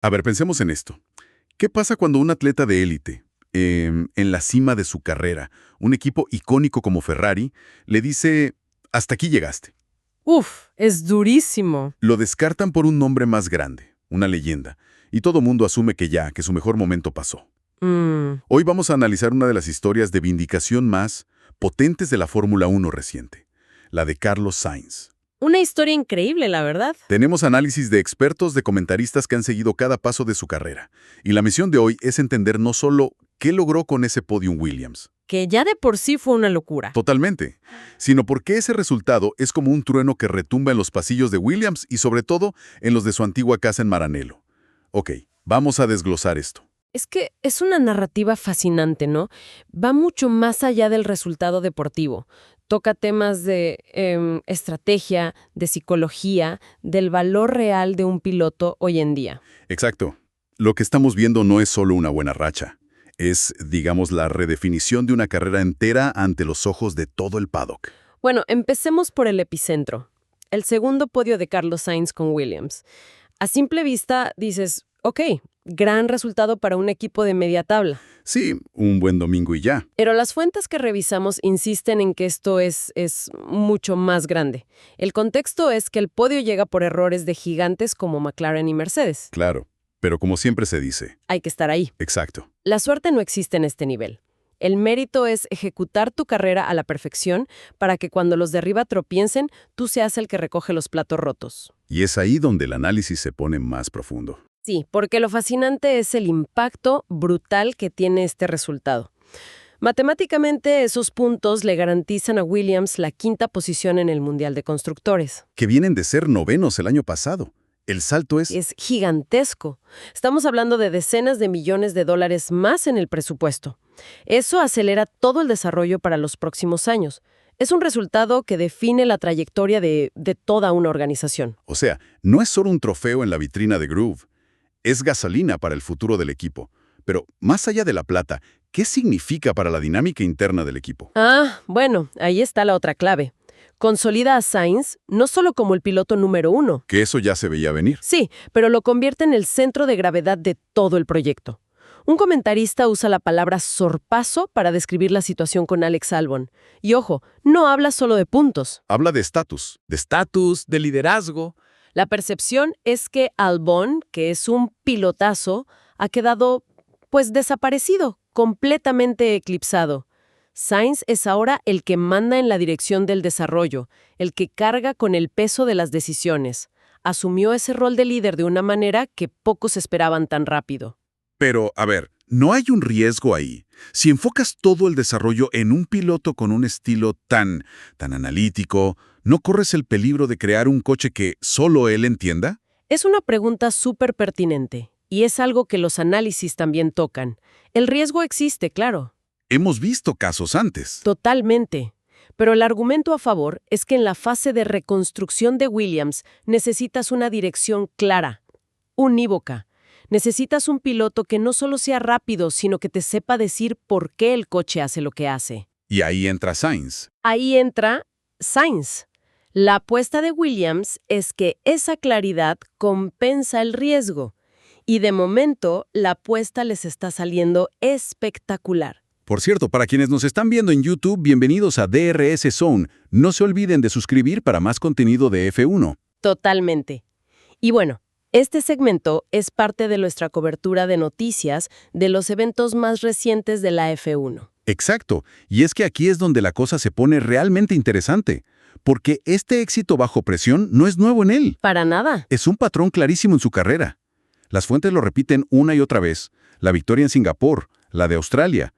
A ver, pensemos en esto. ¿Qué pasa cuando un atleta de élite, en la cima de su carrera, un equipo icónico como Ferrari, le dice, hasta aquí llegaste? Uf, es durísimo. Lo descartan por un nombre más grande, una leyenda, y todo mundo asume que su mejor momento pasó. Mm, Hoy vamos a analizar una de las historias de vindicación más potentes de la Fórmula 1 reciente, la de Carlos Sainz. una historia increíble, la verdad. Tenemos análisis de expertos, de comentaristas que han seguido cada paso de su carrera, y la misión de hoy es entender no solo qué logró con ese podium Williams, Que ya de por sí fue una locura. totalmente, sino por qué ese resultado es como un trueno que retumba en los pasillos de Williams y sobre todo en los de su antigua casa en Maranello. Ok, vamos a desglosar esto. Es que es una narrativa fascinante, ¿no? Va mucho más allá del resultado deportivo. Toca temas de estrategia, de psicología, del valor real de un piloto hoy en día. Exacto. Lo que estamos viendo no es solo una buena racha. Es, digamos, la redefinición de una carrera entera ante los ojos de todo el paddock. Bueno, empecemos por el epicentro. El segundo podio de Carlos Sainz con Williams. A simple vista dices, ok, gran resultado para un equipo de media tabla. Sí, un buen domingo y ya. Pero las fuentes que revisamos insisten en que esto es mucho más grande. El contexto es que el podio llega por errores de gigantes como McLaren y Mercedes. Claro. Pero como siempre se dice. Hay que estar ahí. Exacto. La suerte no existe en este nivel. El mérito es ejecutar tu carrera a la perfección para que cuando los de arriba tropiecen, tú seas el que recoge los platos rotos. Y es ahí donde el análisis se pone más profundo. Sí, porque lo fascinante es el impacto brutal que tiene este resultado. Matemáticamente, esos puntos le garantizan a Williams la quinta posición en el Mundial de Constructores. Que vienen de ser novenos el año pasado. El salto es... Es gigantesco. Estamos hablando de decenas de millones de dólares más en el presupuesto. Eso acelera todo el desarrollo para los próximos años. Es un resultado que define la trayectoria de toda una organización. O sea, no es solo un trofeo en la vitrina de Groove. Es gasolina para el futuro del equipo. Pero, más allá de la plata, ¿qué significa para la dinámica interna del equipo? Ah, bueno, ahí está la otra clave. Consolida a Sainz no solo como el piloto número 1. Que eso ya se veía venir. Sí, pero lo convierte en el centro de gravedad de todo el proyecto. Un comentarista usa la palabra sorpaso para describir la situación con Alex Albon. Y ojo, no habla solo de puntos. Habla de estatus. De estatus, de liderazgo. La percepción es que Albon, que es un pilotazo, ha quedado, pues, desaparecido, completamente eclipsado. Sainz es ahora el que manda en la dirección del desarrollo, el que carga con el peso de las decisiones. Asumió ese rol de líder de una manera que pocos esperaban tan rápido. Pero, a ver, ¿no hay un riesgo ahí? Si enfocas todo el desarrollo en un piloto con un estilo tan analítico, ¿no corres el peligro de crear un coche que solo él entienda? Es una pregunta súper pertinente, y es algo que los análisis también tocan. El riesgo existe, claro. Hemos visto casos antes. Totalmente. Pero el argumento a favor es que en la fase de reconstrucción de Williams necesitas una dirección clara, unívoca. Necesitas un piloto que no solo sea rápido, sino que te sepa decir por qué el coche hace lo que hace. Y ahí entra Sainz. Ahí entra Sainz. La apuesta de Williams es que esa claridad compensa el riesgo. Y de momento, la apuesta les está saliendo espectacular. Por cierto, para quienes nos están viendo en YouTube, bienvenidos a DRS Zone. No se olviden de suscribir para más contenido de F1. Totalmente. Y bueno, este segmento es parte de nuestra cobertura de noticias de los eventos más recientes de la F1. Exacto, y es que aquí es donde la cosa se pone realmente interesante, porque este éxito bajo presión no es nuevo en él. Para nada. Es un patrón clarísimo en su carrera. Las fuentes lo repiten una y otra vez. La victoria en Singapur, la de Australia,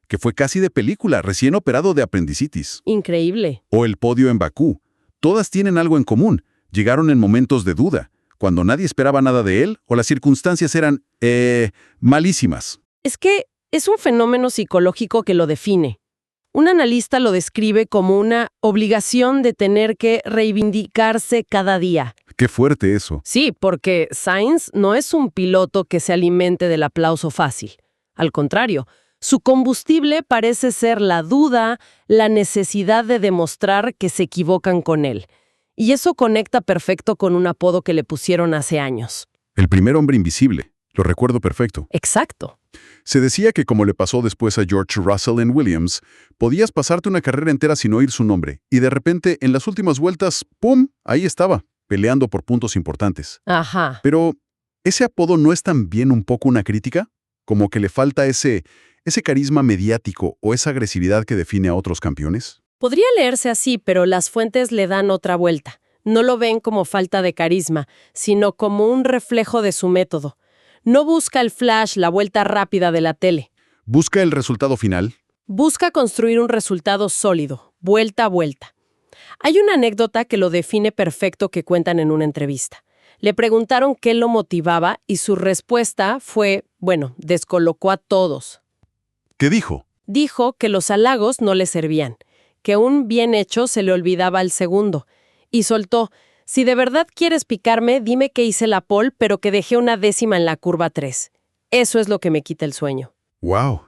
que fue casi de película, recién operado de apendicitis. Increíble. O el podio en Bakú. Todas tienen algo en común. Llegaron en momentos de duda, cuando nadie esperaba nada de él o las circunstancias eran, malísimas. Es que es un fenómeno psicológico que lo define. Un analista lo describe como una obligación de tener que reivindicarse cada día. Qué fuerte eso. Sí, porque Sainz no es un piloto que se alimente del aplauso fácil. Al contrario, su combustible parece ser la duda, la necesidad de demostrar que se equivocan con él. Y eso conecta perfecto con un apodo que le pusieron hace años. El primer hombre invisible. Lo recuerdo perfecto. Exacto. Se decía que como le pasó después a George Russell en Williams, podías pasarte una carrera entera sin oír su nombre, y de repente, en las últimas vueltas, ¡pum!, ahí estaba, peleando por puntos importantes. Ajá. Pero, ¿ese apodo no es también un poco una crítica? Como que le falta ese carisma mediático o esa agresividad que define a otros campeones. Podría leerse así, pero las fuentes le dan otra vuelta. No lo ven como falta de carisma, sino como un reflejo de su método. No busca el flash, la vuelta rápida de la tele. Busca el resultado final. Busca construir un resultado sólido, vuelta a vuelta. Hay una anécdota que lo define perfecto que cuentan en una entrevista. Le preguntaron qué lo motivaba y su respuesta fue, descolocó a todos. ¿Qué dijo? Dijo que los halagos no le servían, que un bien hecho se le olvidaba al segundo. Y soltó, si de verdad quieres picarme, dime que hice la pole, pero que dejé una décima en la curva 3. Eso es lo que me quita el sueño. ¡Wow!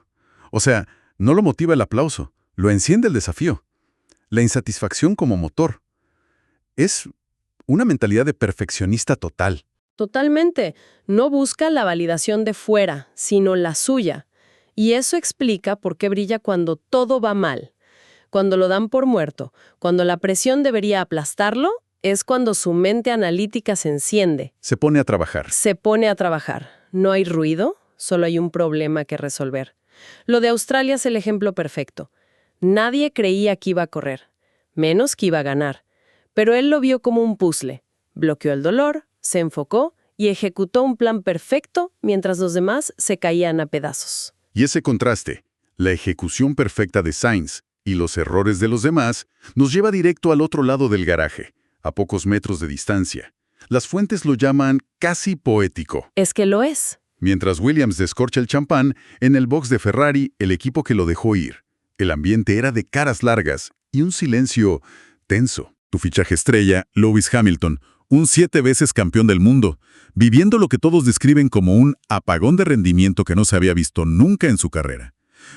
O sea, no lo motiva el aplauso, lo enciende el desafío. La insatisfacción como motor. Es una mentalidad de perfeccionista total. Totalmente. No busca la validación de fuera, sino la suya. Y eso explica por qué brilla cuando todo va mal. Cuando lo dan por muerto, cuando la presión debería aplastarlo, es cuando su mente analítica se enciende. Se pone a trabajar. Se pone a trabajar. No hay ruido, solo hay un problema que resolver. Lo de Australia es el ejemplo perfecto. Nadie creía que iba a correr, menos que iba a ganar. Pero él lo vio como un puzzle. Bloqueó el dolor, se enfocó y ejecutó un plan perfecto mientras los demás se caían a pedazos. Y ese contraste, la ejecución perfecta de Sainz y los errores de los demás, nos lleva directo al otro lado del garaje, a pocos metros de distancia. Las fuentes lo llaman casi poético. Es que lo es. Mientras Williams descorcha el champán, en el box de Ferrari, el equipo que lo dejó ir. El ambiente era de caras largas y un silencio tenso. Tu fichaje estrella, Lewis Hamilton, un 7 veces campeón del mundo, viviendo lo que todos describen como un apagón de rendimiento que no se había visto nunca en su carrera.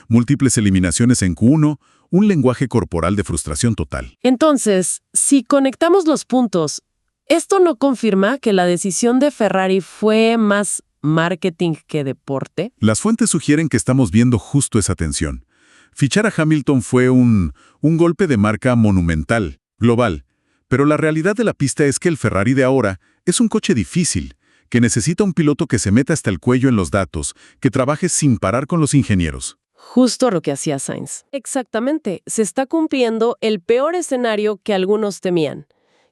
Múltiples eliminaciones en Q1, un lenguaje corporal de frustración total. Entonces, si conectamos los puntos, ¿esto no confirma que la decisión de Ferrari fue más marketing que deporte? Las fuentes sugieren que estamos viendo justo esa tensión. Fichar a Hamilton fue un golpe de marca monumental, global, pero la realidad de la pista es que el Ferrari de ahora es un coche difícil, que necesita un piloto que se meta hasta el cuello en los datos, que trabaje sin parar con los ingenieros. Justo lo que hacía Sainz. Exactamente. Se está cumpliendo el peor escenario que algunos temían.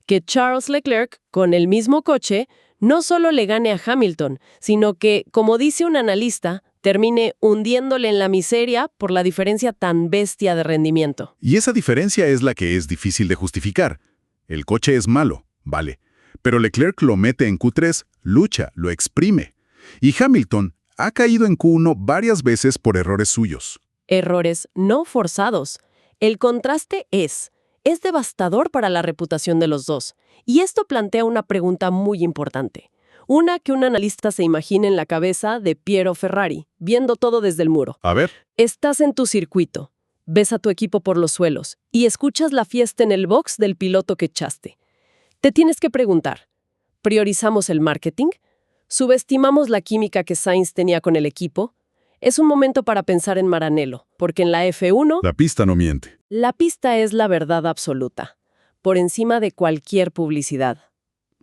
Que Charles Leclerc, con el mismo coche, no solo le gane a Hamilton, sino que, como dice un analista, termine hundiéndole en la miseria por la diferencia tan bestia de rendimiento. Y esa diferencia es la que es difícil de justificar. El coche es malo, vale. Pero Leclerc lo mete en Q3, lucha, lo exprime. Y Hamilton ha caído en Q1 varias veces por errores suyos. Errores no forzados. El contraste es devastador para la reputación de los dos. Y esto plantea una pregunta muy importante. Una que un analista se imagine en la cabeza de Piero Ferrari, viendo todo desde el muro. A ver. Estás en tu circuito, ves a tu equipo por los suelos y escuchas la fiesta en el box del piloto que echaste. Te tienes que preguntar, ¿priorizamos el marketing? ¿Subestimamos la química que Sainz tenía con el equipo? Es un momento para pensar en Maranello, porque en la F1, La pista no miente. la pista es la verdad absoluta, por encima de cualquier publicidad.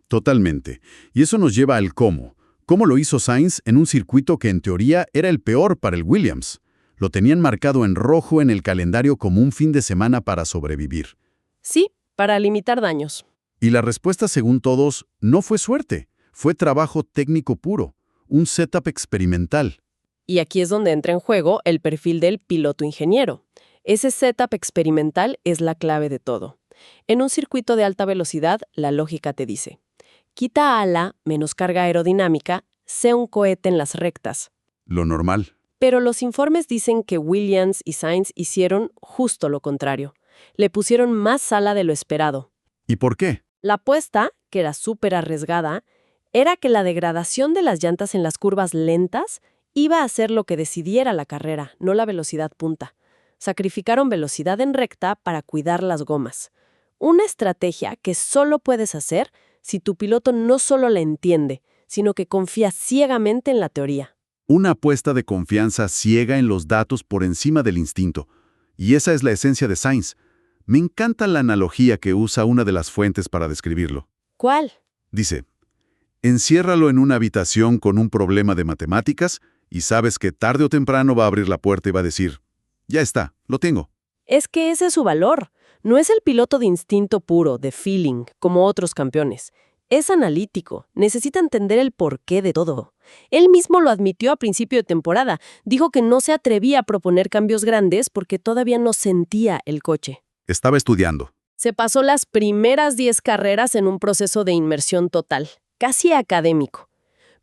Totalmente. Y eso nos lleva al cómo. ¿Cómo lo hizo Sainz en un circuito que en teoría era el peor para el Williams? Lo tenían marcado en rojo en el calendario como un fin de semana para sobrevivir. Sí, para limitar daños. Y la respuesta, según todos, no fue suerte. Fue trabajo técnico puro, un setup experimental. Y aquí es donde entra en juego el perfil del piloto ingeniero. Ese setup experimental es la clave de todo. En un circuito de alta velocidad, la lógica te dice: quita ala, menos carga aerodinámica, sea un cohete en las rectas. Lo normal. Pero los informes dicen que Williams y Sainz hicieron justo lo contrario. Le pusieron más ala de lo esperado. ¿Y por qué? La apuesta, que era súper arriesgada, era que la degradación de las llantas en las curvas lentas iba a ser lo que decidiera la carrera, no la velocidad punta. Sacrificaron velocidad en recta para cuidar las gomas. Una estrategia que solo puedes hacer si tu piloto no solo la entiende, sino que confía ciegamente en la teoría. Una apuesta de confianza ciega en los datos por encima del instinto. Y esa es la esencia de Sainz. Me encanta la analogía que usa una de las fuentes para describirlo. ¿Cuál? Dice, enciérralo en una habitación con un problema de matemáticas y sabes que tarde o temprano va a abrir la puerta y va a decir, ya está, lo tengo. Es que ese es su valor. No es el piloto de instinto puro, de feeling, como otros campeones. Es analítico, necesita entender el porqué de todo. Él mismo lo admitió a principio de temporada. Dijo que no se atrevía a proponer cambios grandes porque todavía no sentía el coche. Estaba estudiando. Se pasó las primeras 10 carreras en un proceso de inmersión total, casi académico.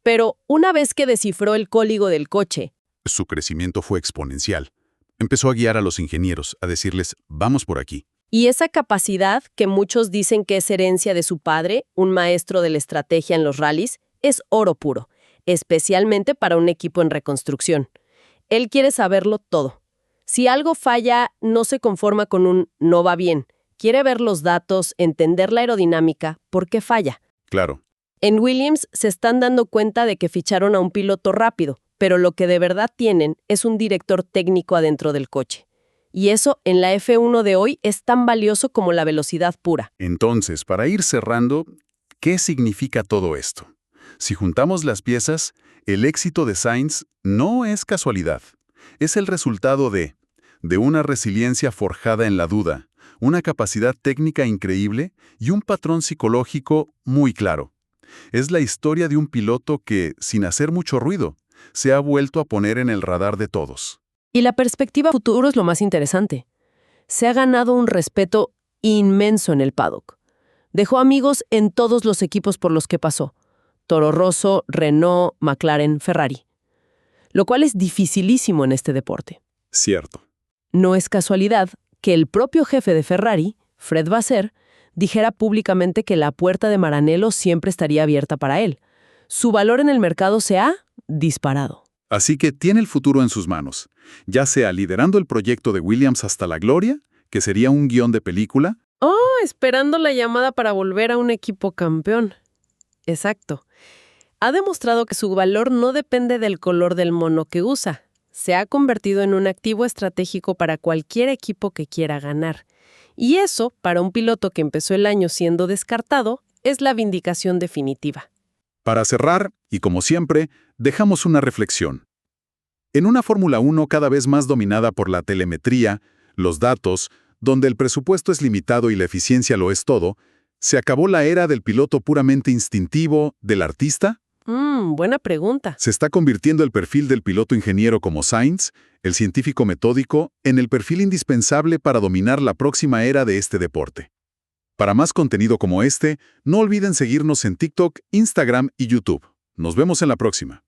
Pero una vez que descifró el código del coche, Su crecimiento fue exponencial. Empezó a guiar a los ingenieros, a decirles, vamos por aquí. y esa capacidad, que muchos dicen que es herencia de su padre, un maestro de la estrategia en los rallies, es oro puro, especialmente para un equipo en reconstrucción. Él quiere saberlo todo. Si algo falla, no se conforma con un no va bien. Quiere ver los datos, entender la aerodinámica, por qué falla. Claro. En Williams se están dando cuenta de que ficharon a un piloto rápido, pero lo que de verdad tienen es un director técnico adentro del coche. Y eso, en la F1 de hoy, es tan valioso como la velocidad pura. Entonces, para ir cerrando, ¿qué significa todo esto? Si juntamos las piezas, el éxito de Sainz no es casualidad. Es el resultado de una resiliencia forjada en la duda, una capacidad técnica increíble y un patrón psicológico muy claro. Es la historia de un piloto que, sin hacer mucho ruido, se ha vuelto a poner en el radar de todos. Y la perspectiva futuro es lo más interesante. Se ha ganado un respeto inmenso en el paddock. Dejó amigos en todos los equipos por los que pasó: Toro Rosso, Renault, McLaren, Ferrari. Lo cual es dificilísimo en este deporte. Cierto. No es casualidad que el propio jefe de Ferrari, Fred Vasseur, dijera públicamente que la puerta de Maranello siempre estaría abierta para él. Su valor en el mercado se ha disparado. Así que tiene el futuro en sus manos, ya sea liderando el proyecto de Williams hasta la gloria, que sería un guión de película, Esperando la llamada para volver a un equipo campeón. Exacto. Ha demostrado que su valor no depende del color del mono que usa. Se ha convertido en un activo estratégico para cualquier equipo que quiera ganar. Y eso, para un piloto que empezó el año siendo descartado, es la vindicación definitiva. Para cerrar, y como siempre, dejamos una reflexión. En una Fórmula 1 cada vez más dominada por la telemetría, los datos, donde el presupuesto es limitado y la eficiencia lo es todo, ¿se acabó la era del piloto puramente instintivo, del artista? Buena pregunta. ¿Se está convirtiendo el perfil del piloto ingeniero como Sainz, el científico metódico, en el perfil indispensable para dominar la próxima era de este deporte? Para más contenido como este, no olviden seguirnos en TikTok, Instagram y YouTube. Nos vemos en la próxima.